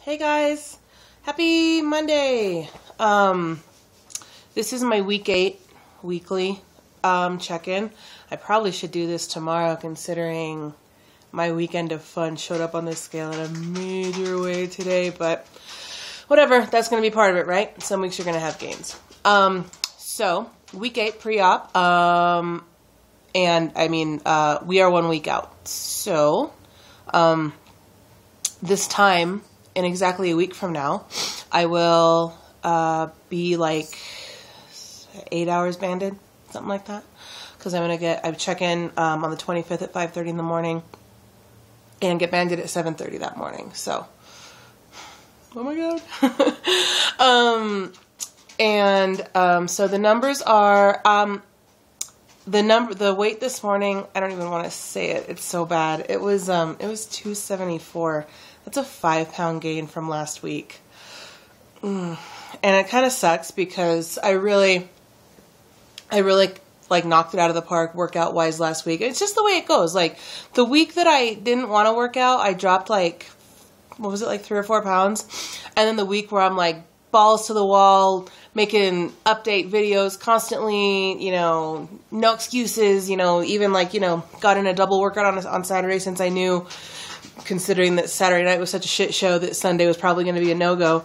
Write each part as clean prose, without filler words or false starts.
Hey guys, happy Monday. This is my week 8 weekly check-in. I probably should do this tomorrow considering my weekend of fun showed up on this scale in a major way today, but whatever, that's going to be part of it, right? Some weeks you're going to have gains. So week 8 pre-op, and I mean, we are 1 week out. So, this time, in exactly a week from now, I will be like 8 hours banded, something like that. Because I check in on the 25th at 5:30 in the morning and get banded at 7:30 that morning. So, oh my god. So the numbers are, the weight this morning, I don't even want to say it. It's so bad. It was 274. That's a 5-pound gain from last week. And it kind of sucks because I really like knocked it out of the park workout wise last week. It's just the way it goes. Like the week that I didn't want to work out, I dropped like, what was it, like 3 or 4 pounds? And then the week where I'm like balls to the wall, making update videos constantly, no excuses, even like, got in a double workout on Saturday since I knew, considering that Saturday night was such a shit show, that Sunday was probably going to be a no-go.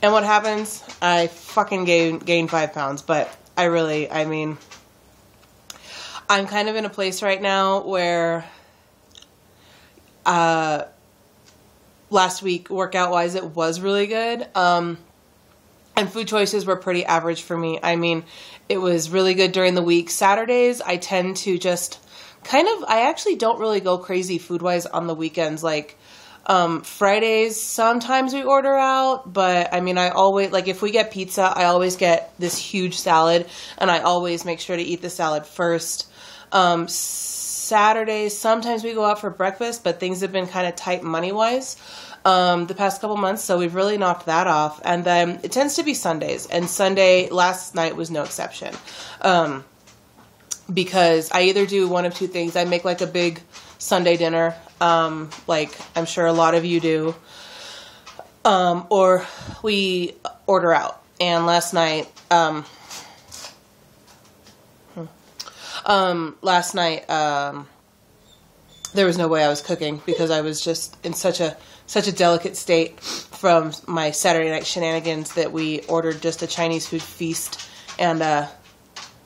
And what happens? I fucking gained 5 pounds, but I'm kind of in a place right now where, last week, workout-wise, it was really good. And food choices were pretty average for me. I mean, it was really good during the week. Saturdays, I tend to just I actually don't really go crazy food-wise on the weekends. Like, Fridays, sometimes we order out, but I mean, I always, like, if we get pizza, I always get this huge salad, and I always make sure to eat the salad first. Saturdays, sometimes we go out for breakfast, but things have been kind of tight money-wise the past couple months, so we've really knocked that off. And then it tends to be Sundays, and Sunday last night was no exception. Because I either do one of two things. I make like a big Sunday dinner, like I'm sure a lot of you do, or we order out. And last night, there was no way I was cooking because I was just in such a delicate state from my Saturday night shenanigans that we ordered just a Chinese food feast and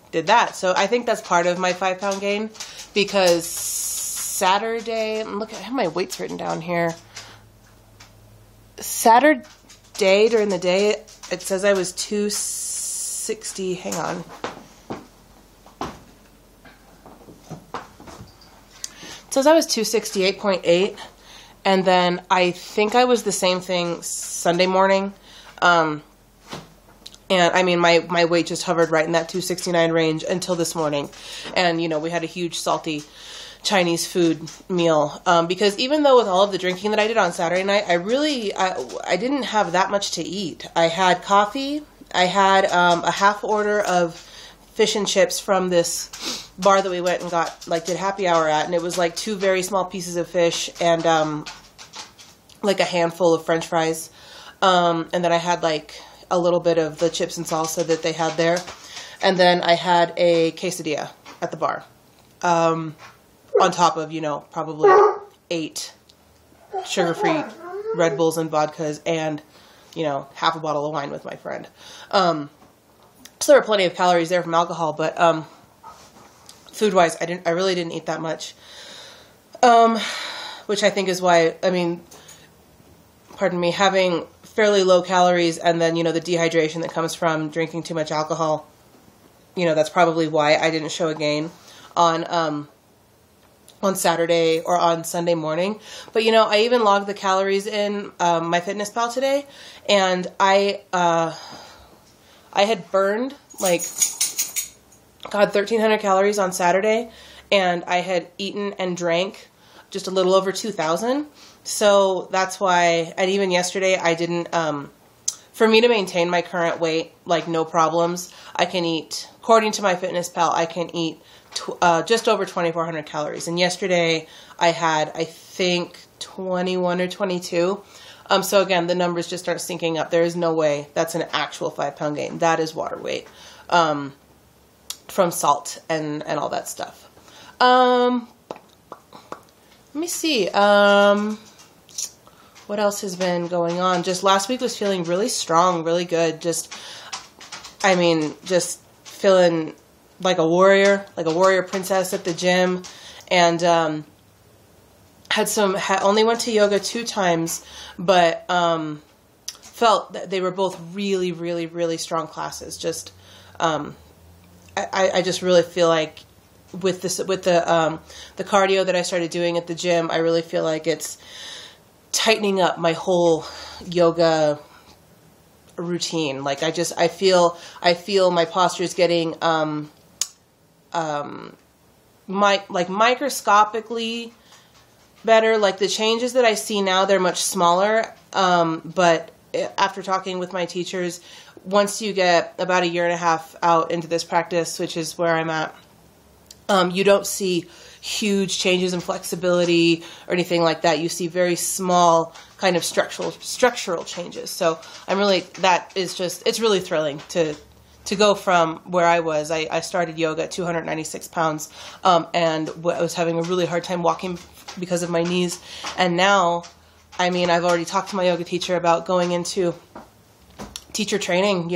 did that. So I think that's part of my 5-pound gain, because Saturday, look, I have my weights written down here. Saturday during the day, it says I was 260, hang on. It says I was 268.8, and then I think I was the same thing Sunday morning. And I mean, my weight just hovered right in that 269 range until this morning. And, we had a huge salty Chinese food meal. Because even though with all of the drinking that I did on Saturday night, I didn't have that much to eat. I had coffee. I had a half order of fish and chips from this bar that we went and did happy hour at. And it was like 2 very small pieces of fish and like a handful of French fries. And then I had like a little bit of the chips and salsa that they had there. And then I had a quesadilla at the bar. On top of, probably 8 sugar-free Red Bulls and vodkas and, half a bottle of wine with my friend. So there were plenty of calories there from alcohol, but food-wise, I really didn't eat that much. Which I think is why, having fairly low calories and then, the dehydration that comes from drinking too much alcohol, that's probably why I didn't show a gain on Saturday or on Sunday morning. But, I even logged the calories in my MyFitnessPal today, and I had burned 1,300 calories on Saturday, and I had eaten and drank just a little over 2,000. So that's why, and even yesterday I didn't, for me to maintain my current weight, no problems, I can eat, according to MyFitnessPal, I can eat just over 2,400 calories. And yesterday I had, I think, 21 or 22. So again, the numbers just start syncing up. There is no way that's an actual 5-pound gain. That is water weight from salt and all that stuff. Let me see. What else has been going on? Just last week was feeling really strong, really good. Just feeling like a warrior princess at the gym. And only went to yoga 2 times, but felt that they were both really, really, really strong classes. Just I just really feel like with the cardio that I started doing at the gym, I really feel like it's tightening up my whole yoga routine. Like I feel my posture is getting microscopically better. Like the changes that I see now, they're much smaller. But after talking with my teachers, once you get about 1.5 years out into this practice, which is where I'm at, you don't see huge changes in flexibility or anything like that. You see very small kind of structural changes. So it's really thrilling to go from where I was. I started yoga at 296 pounds, and I was having a really hard time walking because of my knees. And now, I've already talked to my yoga teacher about going into teacher training,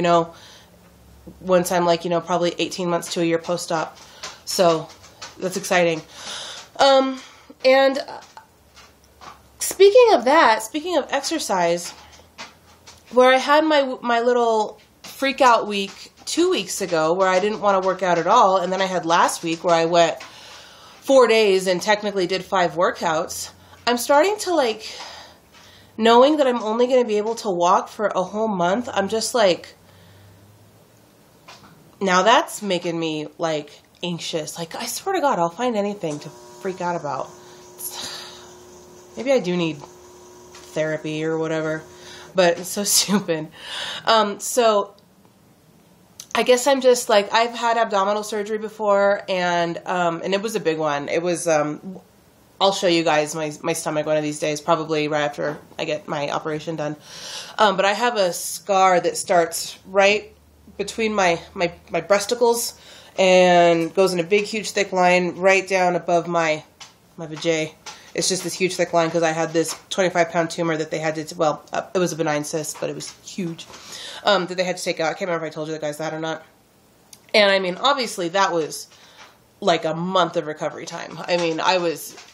once I'm probably 18 months to a year post-op. So that's exciting. And speaking of exercise, where I had my little freak out week 2 weeks ago where I didn't want to work out at all, and then I had last week where I went 4 days and technically did 5 workouts, I'm starting to knowing that I'm only going to be able to walk for a whole month, I'm just now that's making me anxious. I swear to God, I'll find anything to freak out about. Maybe I do need therapy or whatever, but it's so stupid. So I guess I'm just I've had abdominal surgery before, and it was a big one. It was, I'll show you guys my stomach one of these days, probably right after I get my operation done. But I have a scar that starts right between my breasticles and goes in a big, huge, thick line right down above my vajay. It's just this huge, thick line because I had this 25-pound tumor that they had to, it was a benign cyst, but it was huge, that they had to take out. I can't remember if I told you guys that or not. And obviously that was a month of recovery time.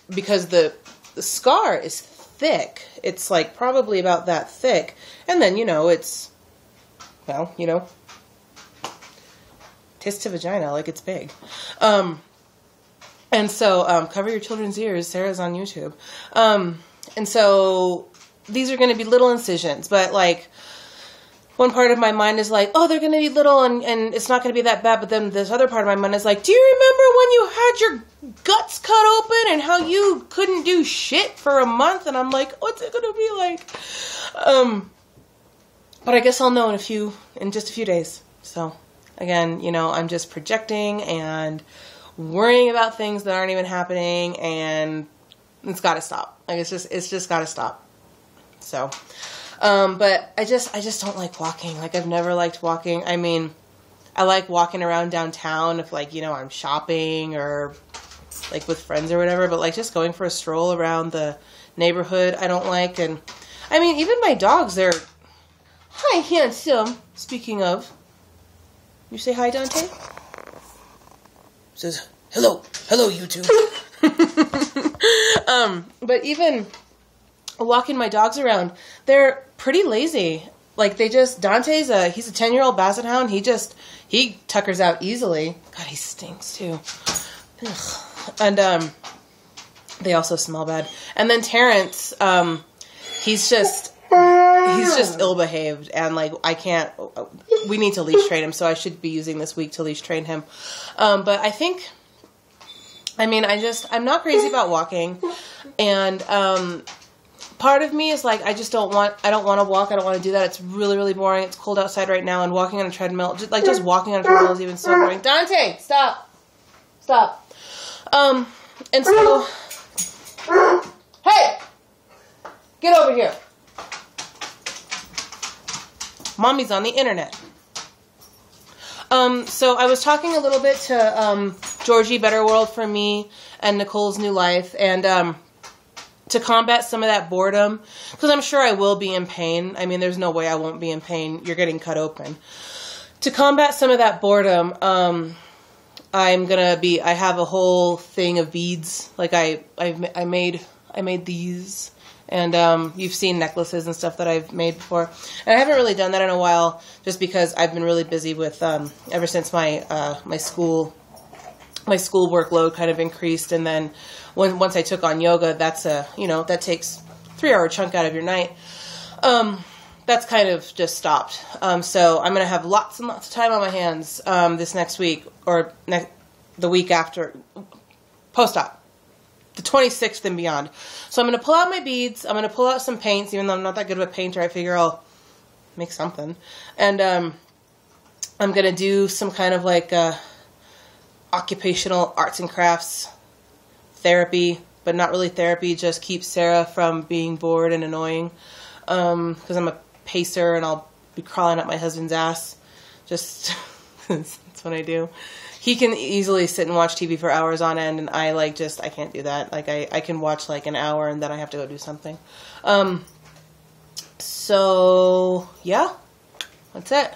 Because the scar is thick. It's probably about that thick. And then, it's, tis to vagina, it's big. And so, cover your children's ears. Sarah's on YouTube. And so these are going to be little incisions, but one part of my mind is oh, they're going to be little and it's not going to be that bad. But then this other part of my mind is do you remember when you had your guts cut open and how you couldn't do shit for a month? And I'm what's it going to be like? But I guess I'll know in just a few days. So again, I'm just projecting and worrying about things that aren't even happening, and it's got to stop. It's just got to stop. So, but I just don't like walking. I've never liked walking. I like walking around downtown if I'm shopping or with friends or whatever, but just going for a stroll around the neighborhood, I don't like. And even my dogs, they're, hi, handsome. Speaking of, you say hi, Dante? Says, hello, YouTube. But even walking my dogs around, they're pretty lazy. Dante's he's a 10-year-old basset hound. He tuckers out easily. God, he stinks too. Ugh. And, they also smell bad. And then Terrence, he's just ill-behaved, and I can't, we need to leash train him, so I should be using this week to leash train him. But I think, I'm not crazy about walking, and, part of me is I don't want to walk, I don't want to do that, it's really, really boring, it's cold outside right now, and walking on a treadmill, just walking on a treadmill is even so boring. Dante, stop! And so, hey! Get over here! Mommy's on the internet. So I was talking a little bit to Georgie, Better World for Me, and Nicole's New Life, and to combat some of that boredom, because I'm sure I will be in pain. I mean, there's no way I won't be in pain. You're getting cut open. To combat some of that boredom, I have a whole thing of beads. Like I made these, and you've seen necklaces and stuff that I've made before. And I haven't really done that in a while, just because I've been really busy with ever since my my school workload kind of increased, and then once I took on yoga, that's that takes 3-hour chunk out of your night. That's kind of just stopped. So I'm going to have lots and lots of time on my hands this next week, or the week after, post-op, the 26th and beyond. So I'm going to pull out my beads. I'm going to pull out some paints, even though I'm not that good of a painter. I figure I'll make something. And I'm going to do some kind of like occupational arts and crafts therapy, but not really therapy, just keep Sarah from being bored and annoying. Because I'm a pacer and I'll be crawling up my husband's ass. Just, that's what I do. He can easily sit and watch TV for hours on end, and I can't do that. Like, I can watch like an hour and then I have to go do something. So, yeah, that's it.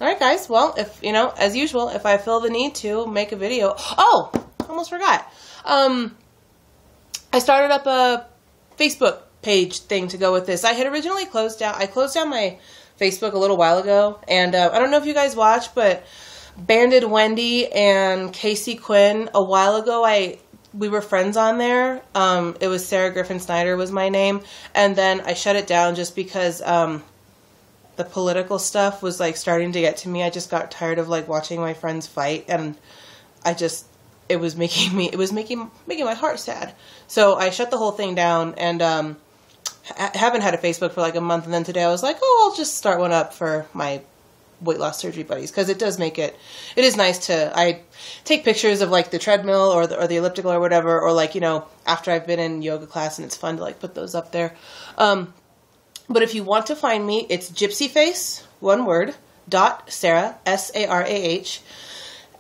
Alright guys, well, if, as usual, if I feel the need to make a video. Oh, almost forgot. I started up a Facebook page thing to go with this. I had originally closed down my Facebook a little while ago, and I don't know if you guys watch, but Banded Wendy and Casey Quinn, a while ago, we were friends on there. It was Sarah Griffin Snyder was my name, and then I shut it down just because the political stuff was like starting to get to me. I just got tired of like watching my friends fight, and it was making my heart sad. So I shut the whole thing down, and haven't had a Facebook for like a month, and then today I was like, oh, I'll just start one up for my weight loss surgery buddies, because it does make it is nice I take pictures of like the treadmill or the elliptical or whatever, or like, after I've been in yoga class, and it's fun to like put those up there. But if you want to find me, it's gypsyface, one word, .sarah, SARAH,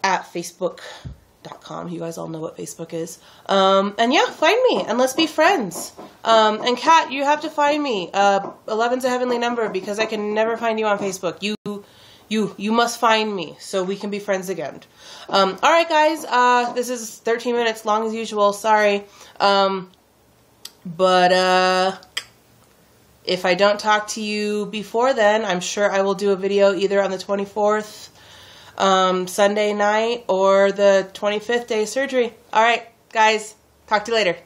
at Facebook.com. You guys all know what Facebook is. And yeah, find me and let's be friends. And Kat, you have to find me. 11's a heavenly number, because I can never find you on Facebook. You must find me so we can be friends again. All right, guys. This is 13 minutes long as usual. Sorry. But if I don't talk to you before then, I'm sure I will do a video either on the 24th, Sunday night, or the 25th day of surgery. All right, guys. Talk to you later.